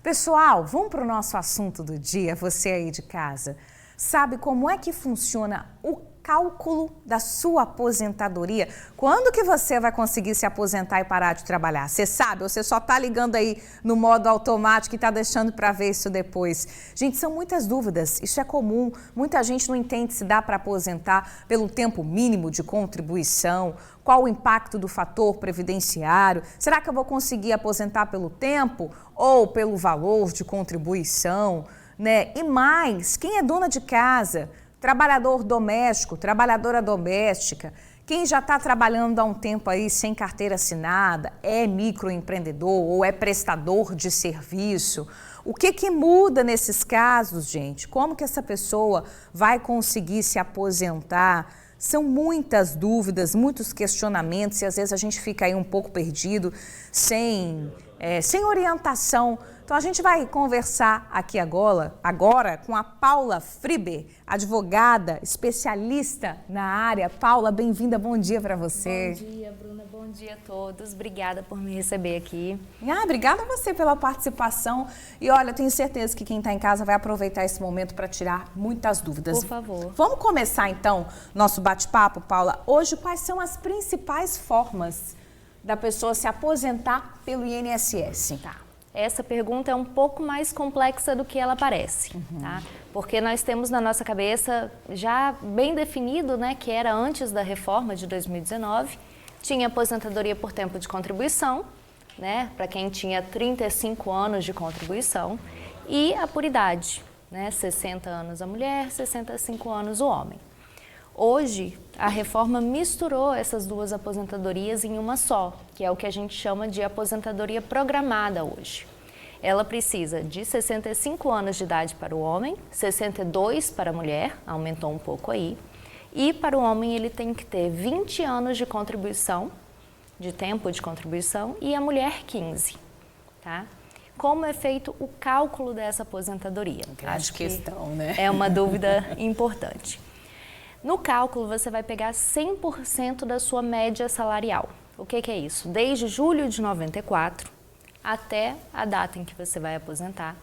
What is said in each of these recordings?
Pessoal, vamos para o nosso assunto do dia, você aí de casa. Sabe como é que funciona o cálculo da sua aposentadoria? Quando que você vai conseguir se aposentar e parar de trabalhar? Você sabe ou você só está ligando aí no modo automático e está deixando para ver isso depois? Gente, são muitas dúvidas, isso é comum. Muita gente não entende se dá para aposentar pelo tempo mínimo de contribuição, qual o impacto do fator previdenciário, será que eu vou conseguir aposentar pelo tempo ou pelo valor de contribuição, né? E mais, quem é dona de casa, trabalhador doméstico, trabalhadora doméstica, quem já está trabalhando há um tempo aí sem carteira assinada, é microempreendedor ou é prestador de serviço, o que muda nesses casos, gente? Como que essa pessoa vai conseguir se aposentar? São muitas dúvidas, muitos questionamentos e às vezes a gente fica aí um pouco perdido, sem orientação. Então a gente vai conversar aqui agora com a Paula Friber, advogada, especialista na área. Paula, bem-vinda, bom dia para você. Bom dia, Bruna, bom dia a todos. Obrigada por me receber aqui. Obrigada a você pela participação. E olha, eu tenho certeza que quem está em casa vai aproveitar esse momento para tirar muitas dúvidas. Por favor. Vamos começar então nosso bate-papo, Paula. Hoje, quais são as principais formas da pessoa se aposentar pelo INSS? Tá. Essa pergunta é um pouco mais complexa do que ela parece, tá? Porque nós temos na nossa cabeça já bem definido, né, que era antes da reforma de 2019, tinha aposentadoria por tempo de contribuição, né, para quem tinha 35 anos de contribuição, e a por idade, né, 60 anos a mulher, 65 anos o homem. Hoje, a reforma misturou essas duas aposentadorias em uma só, que é o que a gente chama de aposentadoria programada hoje. Ela precisa de 65 anos de idade para o homem, 62 para a mulher, aumentou um pouco aí, e para o homem ele tem que ter 20 anos de contribuição, de tempo de contribuição, e a mulher 15, tá? Como é feito o cálculo dessa aposentadoria? Grande questão, né? É uma dúvida importante. No cálculo, você vai pegar 100% da sua média salarial. O que é isso? Desde julho de 94 até a data em que você vai aposentar,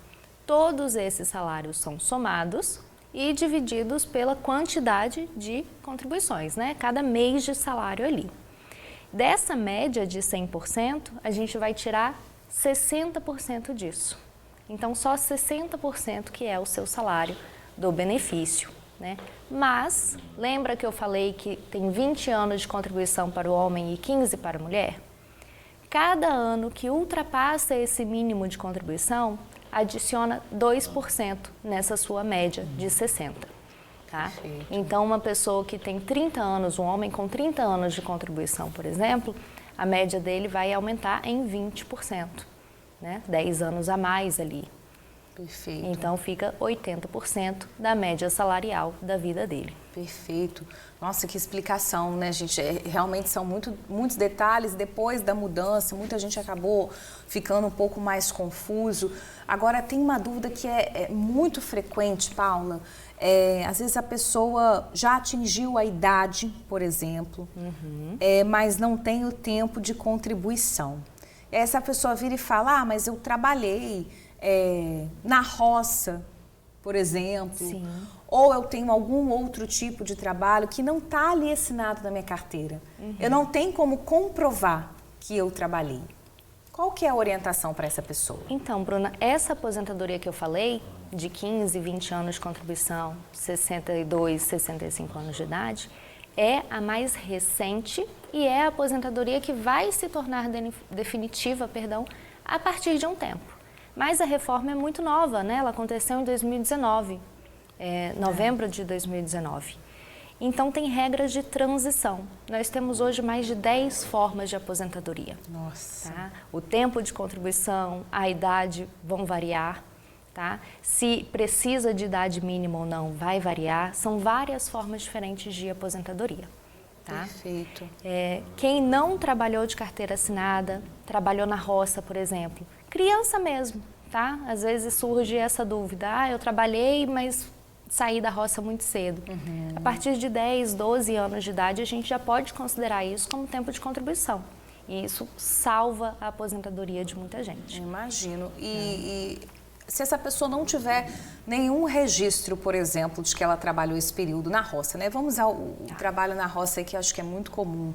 todos esses salários são somados e divididos pela quantidade de contribuições, né? Cada mês de salário ali. Dessa média de 100%, a gente vai tirar 60% disso. Então, só 60% que é o seu salário do benefício, né? Mas, lembra que eu falei que tem 20 anos de contribuição para o homem e 15 para a mulher? Cada ano que ultrapassa esse mínimo de contribuição, adiciona 2% nessa sua média de 60. Tá? Então, uma pessoa que tem 30 anos, um homem com 30 anos de contribuição, por exemplo, a média dele vai aumentar em 20%, né? 10 anos a mais ali. Perfeito. Então, fica 80% da média salarial da vida dele. Perfeito. Nossa, que explicação, né, gente? Realmente são muitos detalhes. Depois da mudança, muita gente acabou ficando um pouco mais confuso. Agora, tem uma dúvida que é muito frequente, Paula. Às vezes a pessoa já atingiu a idade, por exemplo, mas não tem o tempo de contribuição. Essa pessoa vira e fala, mas eu trabalhei na roça, por exemplo, Sim. Ou eu tenho algum outro tipo de trabalho que não está ali assinado na minha carteira. Eu não tenho como comprovar que eu trabalhei. Qual que é a orientação para essa pessoa? Então, Bruna, essa aposentadoria que eu falei, de 15, 20 anos de contribuição, 62, 65 anos de idade, é a mais recente e é a aposentadoria que vai se tornar definitiva, a partir de um tempo. Mas a reforma é muito nova, né? Ela aconteceu em 2019, novembro de 2019. Então, tem regras de transição. Nós temos hoje mais de 10 formas de aposentadoria. Nossa. Tá? O tempo de contribuição, a idade vão variar. Tá? Se precisa de idade mínima ou não, vai variar. São várias formas diferentes de aposentadoria. Tá? Perfeito. Quem não trabalhou de carteira assinada, trabalhou na roça, por exemplo, criança mesmo, tá? Às vezes surge essa dúvida, eu trabalhei, mas saí da roça muito cedo. A partir de 10, 12 anos de idade, a gente já pode considerar isso como tempo de contribuição. E isso salva a aposentadoria de muita gente. Imagino. E se essa pessoa não tiver nenhum registro, por exemplo, de que ela trabalhou esse período na roça, né? Vamos ao trabalho na roça que acho que é muito comum.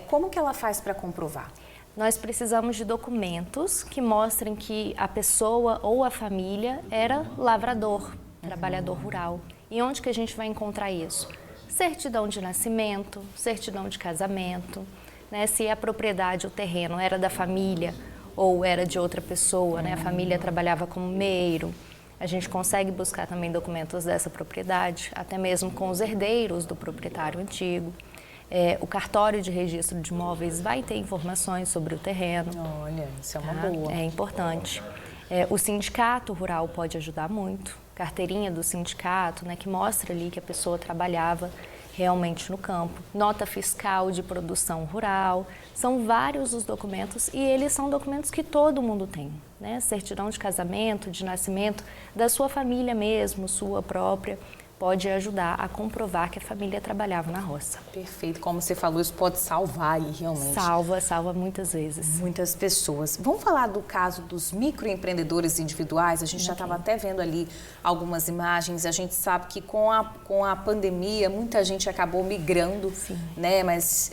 Como que ela faz para comprovar? Nós precisamos de documentos que mostrem que a pessoa ou a família era lavrador, trabalhador rural. E onde que a gente vai encontrar isso? Certidão de nascimento, certidão de casamento, né? Se a propriedade, o terreno era da família ou era de outra pessoa, né? A família trabalhava como meiro. A gente consegue buscar também documentos dessa propriedade, até mesmo com os herdeiros do proprietário antigo. O cartório de registro de imóveis vai ter informações sobre o terreno. Olha, isso é uma boa. É importante. O sindicato rural pode ajudar muito. Carteirinha do sindicato, né, que mostra ali que a pessoa trabalhava realmente no campo. Nota fiscal de produção rural. São vários os documentos e eles são documentos que todo mundo tem, né? Certidão de casamento, de nascimento, da sua família mesmo, sua própria. Pode ajudar a comprovar que a família trabalhava na roça. Perfeito. Como você falou, isso pode salvar aí realmente. Salva muitas vezes. Muitas pessoas. Vamos falar do caso dos microempreendedores individuais? A gente já estava até vendo ali algumas imagens. A gente sabe que com a pandemia, muita gente acabou migrando, né? Mas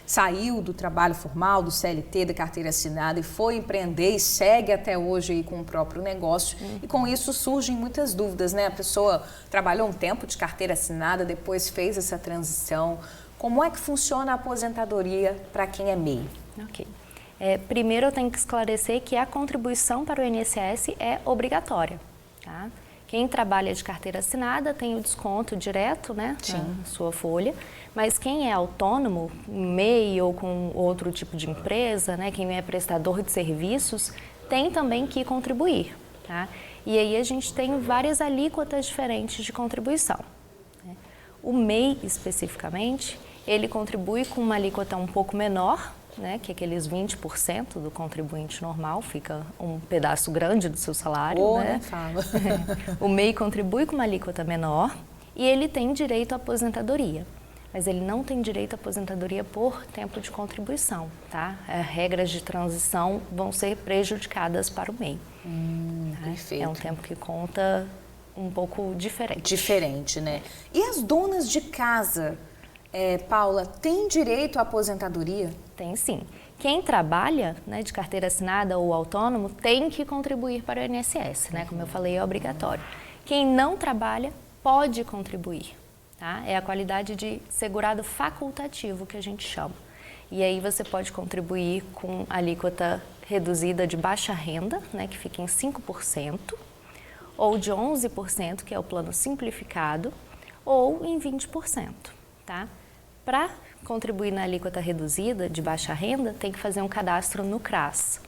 saiu do trabalho formal, do CLT, da carteira assinada e foi empreender e segue até hoje aí com o próprio negócio. E com isso surgem muitas dúvidas, né? A pessoa trabalhou um tempo de carteira assinada, depois fez essa transição. Como é que funciona a aposentadoria para quem é MEI? Ok. Primeiro eu tenho que esclarecer que a contribuição para o INSS é obrigatória, tá? Quem trabalha de carteira assinada tem o desconto direto, né, na sua folha, mas quem é autônomo, MEI ou com outro tipo de empresa, né, quem é prestador de serviços, tem também que contribuir, tá? E aí a gente tem várias alíquotas diferentes de contribuição. O MEI, especificamente, ele contribui com uma alíquota um pouco menor, né, que aqueles 20% do contribuinte normal, fica um pedaço grande do seu salário. Né? Fala. O MEI contribui com uma alíquota menor e ele tem direito à aposentadoria. Mas ele não tem direito à aposentadoria por tempo de contribuição, tá? Regras de transição vão ser prejudicadas para o MEI. Perfeito. É um tempo que conta um pouco diferente. Diferente, né? E as donas de casa, Paula, têm direito à aposentadoria? Tem sim. Quem trabalha, né, de carteira assinada ou autônomo tem que contribuir para o INSS, né? Como eu falei, é obrigatório. Quem não trabalha pode contribuir. Tá? É a qualidade de segurado facultativo que a gente chama. E aí você pode contribuir com alíquota reduzida de baixa renda, né, que fica em 5%, ou de 11%, que é o plano simplificado, ou em 20%. Tá? Para contribuir na alíquota reduzida de baixa renda, tem que fazer um cadastro no CRAS.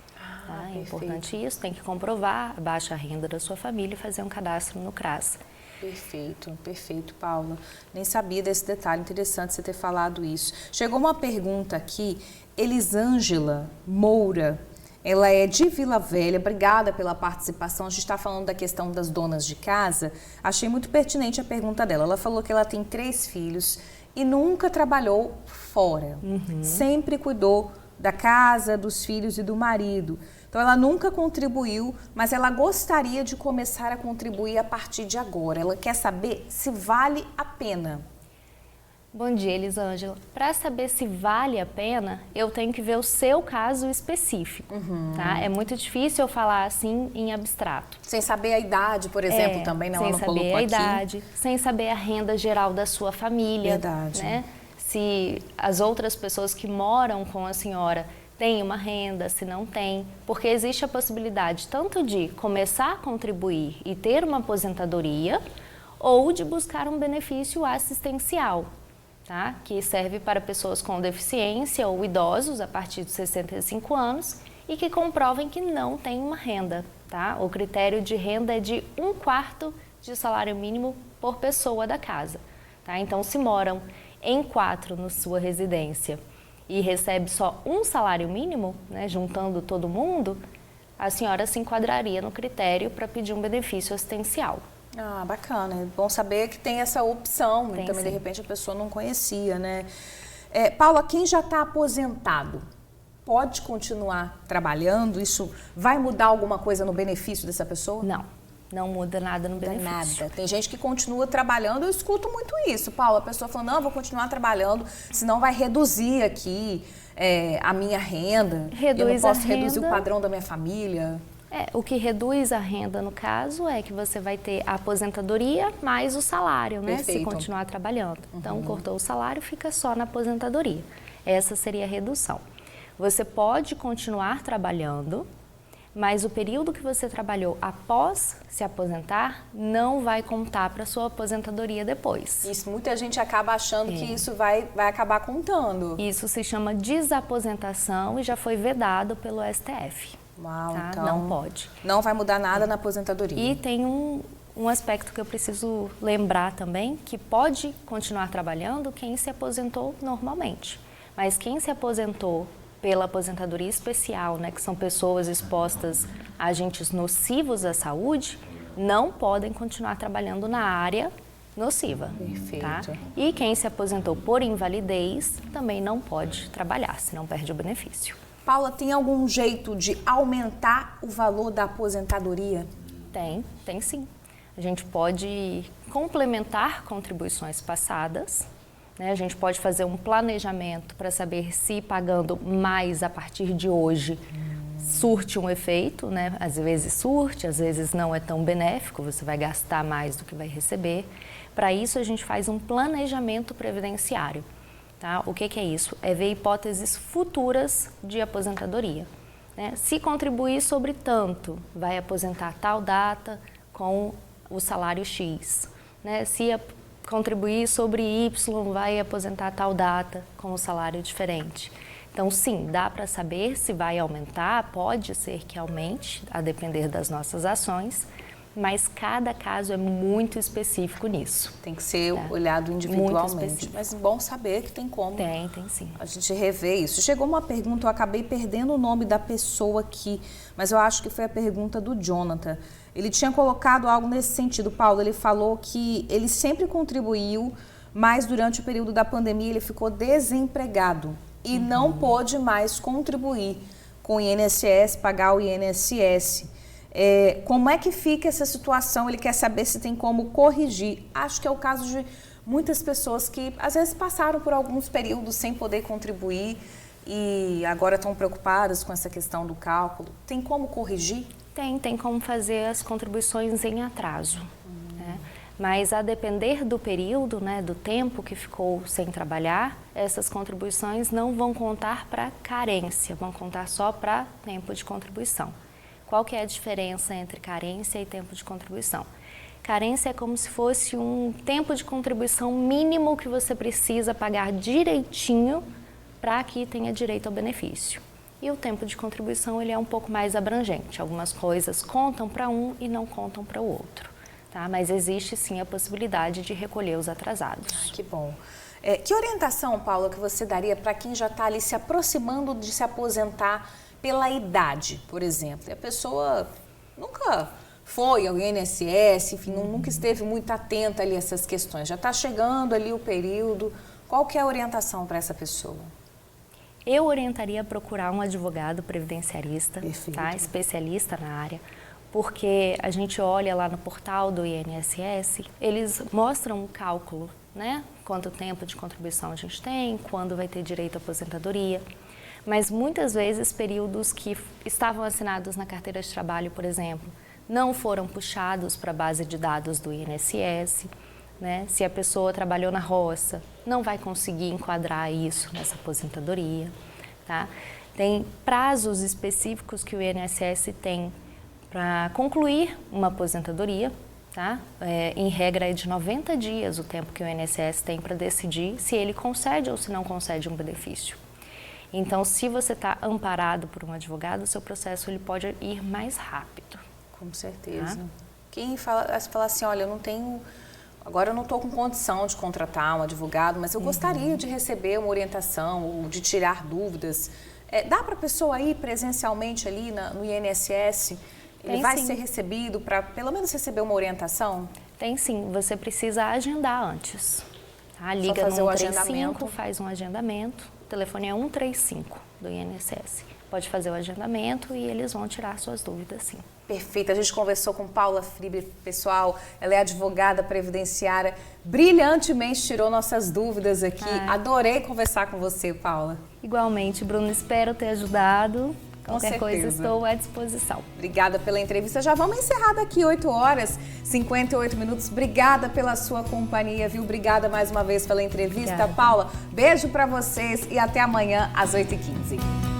Tá? É importante isso, tem que comprovar a baixa renda da sua família e fazer um cadastro no CRAS. Perfeito, perfeito, Paula. Nem sabia desse detalhe, interessante você ter falado isso. Chegou uma pergunta aqui, Elisângela Moura, ela é de Vila Velha, obrigada pela participação. A gente está falando da questão das donas de casa, achei muito pertinente a pergunta dela. Ela falou que ela tem 3 filhos e nunca trabalhou fora, sempre cuidou da casa, dos filhos e do marido. Então, ela nunca contribuiu, mas ela gostaria de começar a contribuir a partir de agora. Ela quer saber se vale a pena. Bom dia, Elisângela. Para saber se vale a pena, eu tenho que ver o seu caso específico. Tá? É muito difícil eu falar assim em abstrato. Sem saber a idade, por exemplo, também não, ela não colocou aqui. Sem saber a idade, sem saber a renda geral da sua família. Verdade. Né? Se as outras pessoas que moram com a senhora tem uma renda, se não tem, porque existe a possibilidade tanto de começar a contribuir e ter uma aposentadoria ou de buscar um benefício assistencial, tá? Que serve para pessoas com deficiência ou idosos a partir de 65 anos e que comprovem que não tem uma renda. Tá? O critério de renda é de 1/4 de salário mínimo por pessoa da casa. Tá? Então, se moram em 4 na sua residência e recebe só um salário mínimo, né, juntando todo mundo, a senhora se enquadraria no critério para pedir um benefício assistencial. Ah, bacana. É bom saber que tem essa opção. Tem, e também, sim. de repente, a pessoa não conhecia, né? Paula, quem já está aposentado, pode continuar trabalhando? Isso vai mudar alguma coisa no benefício dessa pessoa? Não muda nada no benefício. Nada. Tem gente que continua trabalhando, eu escuto muito isso, Paula. A pessoa falando, não, eu vou continuar trabalhando, senão vai reduzir aqui a minha renda. Eu não posso reduzir o padrão da minha família. O que reduz a renda, no caso, é que você vai ter a aposentadoria mais o salário, né? Perfeito. Se continuar trabalhando. Então, cortou o salário, fica só na aposentadoria. Essa seria a redução. Você pode continuar trabalhando, mas o período que você trabalhou após se aposentar não vai contar para sua aposentadoria depois. Isso, muita gente acaba achando que isso vai acabar contando. Isso se chama desaposentação e já foi vedado pelo STF. Uau, tá? então Não pode. Não vai mudar nada na aposentadoria. E tem um aspecto que eu preciso lembrar também, que pode continuar trabalhando quem se aposentou normalmente. Mas quem se aposentou pela aposentadoria especial, né, que são pessoas expostas a agentes nocivos à saúde, não podem continuar trabalhando na área nociva. Perfeito. Tá? E quem se aposentou por invalidez também não pode trabalhar, senão perde o benefício. Paula, tem algum jeito de aumentar o valor da aposentadoria? Tem sim. A gente pode complementar contribuições passadas, né? A gente pode fazer um planejamento para saber se pagando mais a partir de hoje surte um efeito, né? Às vezes surte, às vezes não é tão benéfico, você vai gastar mais do que vai receber. Para isso, a gente faz um planejamento previdenciário. Tá? O que é isso? É ver hipóteses futuras de aposentadoria. Né? Se contribuir sobre tanto, vai aposentar tal data com o salário X. Né? Se contribuir sobre Y, vai aposentar tal data com o salário diferente. Então, sim, dá para saber se vai aumentar, pode ser que aumente, a depender das nossas ações, mas cada caso é muito específico nisso. Tem que ser olhado individualmente. Mas é bom saber que tem como. Tem sim. A gente rever isso. Chegou uma pergunta, eu acabei perdendo o nome da pessoa aqui, mas eu acho que foi a pergunta do Jonathan. Ele tinha colocado algo nesse sentido, Paulo. Ele falou que ele sempre contribuiu, mas durante o período da pandemia ele ficou desempregado e não pôde mais contribuir com o INSS, pagar o INSS. Como é que fica essa situação? Ele quer saber se tem como corrigir. Acho que é o caso de muitas pessoas que às vezes passaram por alguns períodos sem poder contribuir e agora estão preocupadas com essa questão do cálculo. Tem como corrigir? Tem como fazer as contribuições em atraso. Né? Mas a depender do período, né, do tempo que ficou sem trabalhar, essas contribuições não vão contar para carência, vão contar só para tempo de contribuição. Qual que é a diferença entre carência e tempo de contribuição? Carência é como se fosse um tempo de contribuição mínimo que você precisa pagar direitinho para que tenha direito ao benefício. E o tempo de contribuição ele é um pouco mais abrangente. Algumas coisas contam para um e não contam para o outro. Tá? Mas existe sim a possibilidade de recolher os atrasados. Que bom. Que orientação, Paula, que você daria para quem já está ali se aproximando de se aposentar pela idade, por exemplo? E a pessoa nunca foi ao INSS, enfim, nunca esteve muito atenta ali a essas questões. Já está chegando ali o período. Qual que é a orientação para essa pessoa? Eu orientaria a procurar um advogado previdenciarista, tá? Especialista na área, porque a gente olha lá no portal do INSS, eles mostram um cálculo, né? Quanto tempo de contribuição a gente tem, quando vai ter direito à aposentadoria. Mas muitas vezes períodos que estavam assinados na carteira de trabalho, por exemplo, não foram puxados para a base de dados do INSS. Né? Se a pessoa trabalhou na roça, não vai conseguir enquadrar isso nessa aposentadoria. Tá? Tem prazos específicos que o INSS tem para concluir uma aposentadoria. Tá? Em regra é de 90 dias o tempo que o INSS tem para decidir se ele concede ou se não concede um benefício. Então, se você está amparado por um advogado, o seu processo ele pode ir mais rápido. Com certeza. Tá? Quem fala assim, olha, eu não tenho... Agora eu não estou com condição de contratar um advogado, mas eu gostaria de receber uma orientação ou de tirar dúvidas. Dá para a pessoa ir presencialmente ali no INSS? Ele vai ser recebido para pelo menos receber uma orientação? Tem sim, você precisa agendar antes. Tá? Liga Só fazer no o 135, agendamento. faz um agendamento. O telefone é 135. do INSS. Pode fazer o agendamento e eles vão tirar suas dúvidas, sim. Perfeito. A gente conversou com Paula Friber, pessoal. Ela é advogada previdenciária. Brilhantemente tirou nossas dúvidas aqui. Adorei conversar com você, Paula. Igualmente, Bruno. Espero ter ajudado. Qualquer coisa, estou à disposição. Obrigada pela entrevista. Já vamos encerrar daqui 8 horas, 58 minutos. Obrigada pela sua companhia, viu? Obrigada mais uma vez pela entrevista. Obrigada. Paula, beijo para vocês e até amanhã às 8h15.